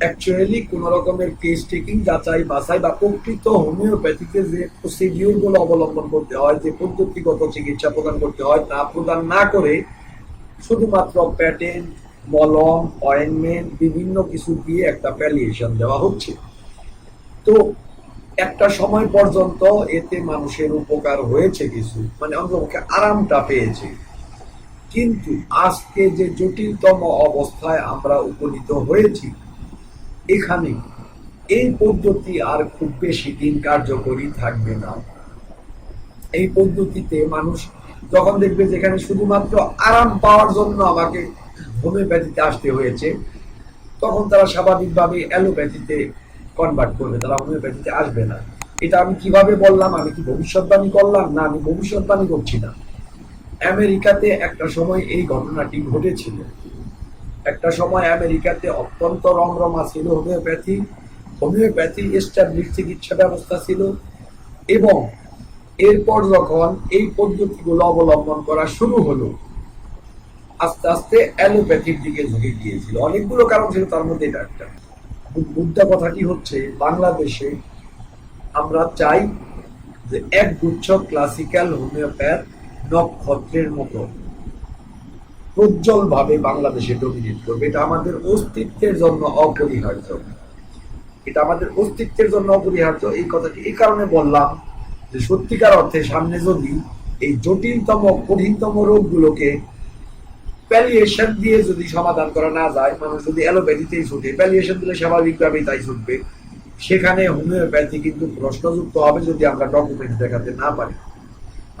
Actually কোন রকমের case taking, যাচাই বাছাই বা প্রকৃত হোমিওপ্যাথিতে যে প্রসিডিউর গুলো অবলম্বন করতে হয়, যে পদ্ধতিগত চিকিৎসা প্রদান করতে হয়, তা প্রদান না করে শুধুমাত্র প্যাটেন্ট, মলম, অয়েনমেন্ট বিভিন্ন কিছু দিয়ে একটা প্যালিয়েশন দেওয়া হচ্ছে। তো একটা সময় পর্যন্ত এতে মানুষের উপকার হয়েছে, কিছু মানে অন্তপক্ষে আরামটা পেয়েছে। কিন্তু আজকে যে জটিলতম অবস্থায় আমরা উপনীত হয়েছি, এখানে এই পদ্ধতি আর খুব বেশি দিন কার্যকরী থাকবে না। এই পদ্ধতিতে মানুষ যখন দেখবে যেখানে শুধুমাত্র আরাম পাওয়ার জন্য আমাকে হোমিওপ্যাথিতে আসতে হয়েছে, তখন তারা স্বাভাবিকভাবে অ্যালোপ্যাথিতে কনভার্ট করবে, তারা হোমিওপ্যাথিতে আসবে না। এটা আমি কিভাবে বললাম? আমি কি ভবিষ্যৎবাণী করলাম? না, আমি ভবিষ্যৎবাণী করছি না। আমেরিকাতে একটা সময় এই ঘটনাটি ঘটেছিল। একটা সময় আমেরিকাতে অত্যন্ত রমরমা ছিল হোমিওপ্যাথি। হোমিওপ্যাথি এস্টাবলিশ চিকিৎসা ব্যবস্থা ছিল, এবং এরপর যখন এই পদ্ধতিগুলো অবলম্বন করা শুরু হলো, আস্তে আস্তে অ্যালোপ্যাথির দিকে ঝুঁকে গিয়েছিল। অনেকগুলো কারণ ছিল, তার মধ্যে এটা একটা। মুদ্রা কথাটি হচ্ছে, বাংলাদেশে আমরা চাই যে এক গুচ্ছ ক্লাসিক্যাল হোমিওপ্যাথ নক্ষত্রের মতো প্রজ্জ্বল ভাবে বাংলাদেশে ডমিনেট করবে। এটা আমাদের অস্তিত্বের জন্য অপরিহার্য। এটা আমাদের অস্তিত্বের জন্য অপরিহার্য। এই কথাটি এই কারণে বললাম যে সত্যিকার অর্থে সামনে যদি এই জটিলতম কঠিনতম রোগগুলোকে প্যালিয়েশন দিয়ে যদি সমাধান করা না যায়, মানুষ যদি অ্যালোপ্যাথিতেই ছুটে, প্যালিয়েশন দিলে স্বাভাবিকভাবেই তাই ছুটবে, সেখানে হোমিওপ্যাথি কিন্তু প্রশ্নযুক্ত হবে যদি আমরা ডকুমেন্ট দেখাতে না পারি।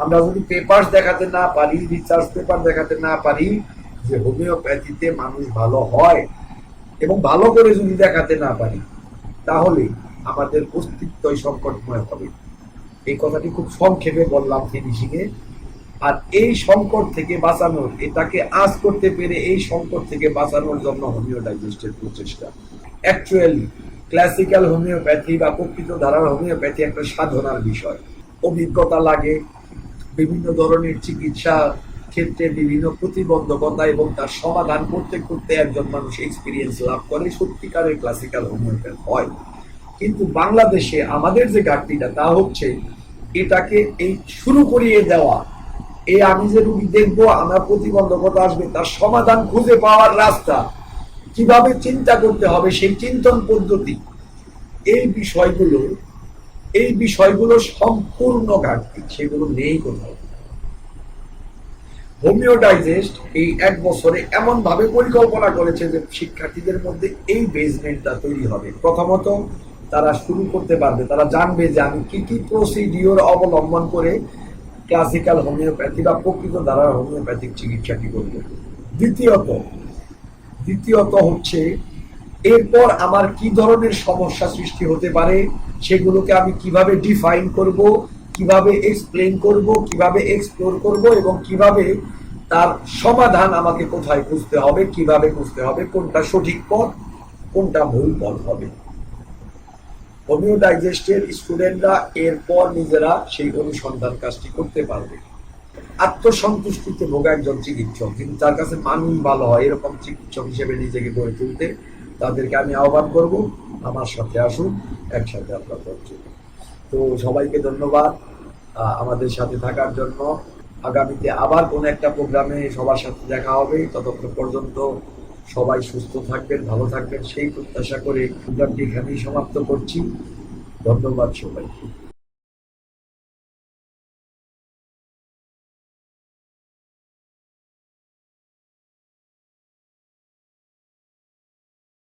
আমরা যদি পেপার দেখাতে না পারি, রিসার্চ পেপার দেখাতে না পারি যে হোমিওপ্যাথিতে মানুষ ভালো হয়, এবং ভালো করে যদি দেখাতে না পারি, তাহলে আমাদের অস্তিত্বই সংকটময় হবে। এই কথাটি খুব সংক্ষেপে বললাম ফিনিশিং এ। আর এই সংকট থেকে বাঁচানোর, এটাকে আজ করতে পেরে এই সংকট থেকে বাঁচানোর জন্য হোমিওডাইজেস্টের প্রচেষ্টা। অ্যাকচুয়ালি ক্লাসিক্যাল হোমিওপ্যাথি বা প্রকৃত ধারার হোমিওপ্যাথি একটা সাধনার বিষয়। অভিজ্ঞতা লাগে, বিভিন্ন ধরনের চিকিৎসা ক্ষেত্রে বিভিন্ন প্রতিবন্ধকতা এবং তার সমাধান করতে করতে একজন মানুষ এক্সপিরিয়েন্স লাভ করে, সত্যিকারের ক্লাসিক্যাল হোমিওপ্যাথ হয়। কিন্তু বাংলাদেশে আমাদের যে ঘাটতিটা, তা হচ্ছে এটাকে এই শুরু করিয়ে দেওয়া, এই আমি যে রুগী দেখবো, আমার প্রতিবন্ধকতা আসবে, তার সমাধান খুঁজে পাওয়ার রাস্তা কিভাবে চিন্তা করতে হবে, সেই চিন্তন পদ্ধতি, এই বিষয়গুলো সম্পূর্ণ ঘাটতি, সেগুলো নেই কোথাও। হোমিওডাইজেস্ট এই এক বছরে এমন ভাবে পরিকল্পনা করেছে যে শিক্ষার্থীদের মধ্যে এই বেসমেন্টটা তৈরি হবে। প্রথমত তারা শুরু করতে পারবে, তারা জানবে যে আমি কি কি প্রসিডিওর অবলম্বন করে ক্লাসিক্যাল হোমিওপ্যাথি বা প্রকৃত ধারার হোমিওপ্যাথিক চিকিৎসাটি করব। দ্বিতীয়ত হচ্ছে এরপর আমার কি ধরনের সমস্যা সৃষ্টি হতে পারে, সেগুলোকে আমি কিভাবে ডিফাইন করব, কিভাবে এক্সপ্লেন করব, কিভাবে এক্সপ্লোর করব, এবং কিভাবে তার সমাধান আমাকে কোথায় খুঁজতে হবে, কিভাবে খুঁজতে হবে, কোনটা সঠিক পথ, কোনটা ভুল পথ হবে। হোমিওডাইজেস্টের স্টুডেন্টরা এরপর নিজেরা সেই অনুসন্ধান কাজটি করতে পারবে। আত্মসন্তুষ্টিতে ভোগা একজন চিকিৎসক, কিন্তু তার কাছে মানুষ ভালো হয়, এরকম চিকিৎসক হিসেবে নিজেকে গড়ে তুলতে তাদেরকে আমি আহ্বান করব, আমার সাথে আসুন, একসাথে আমরা করছি। তো সবাইকে ধন্যবাদ আমাদের সাথে থাকার জন্য। আগামীতে আবার কোন একটা প্রোগ্রামে সবার সাথে দেখা হবে। ততক্ষণ পর্যন্ত সবাই সুস্থ থাকবেন, ভালো থাকবেন, সেই প্রত্যাশা করে প্রোগ্রামটি এখানেই সমাপ্ত করছি। ধন্যবাদ সবাইকে।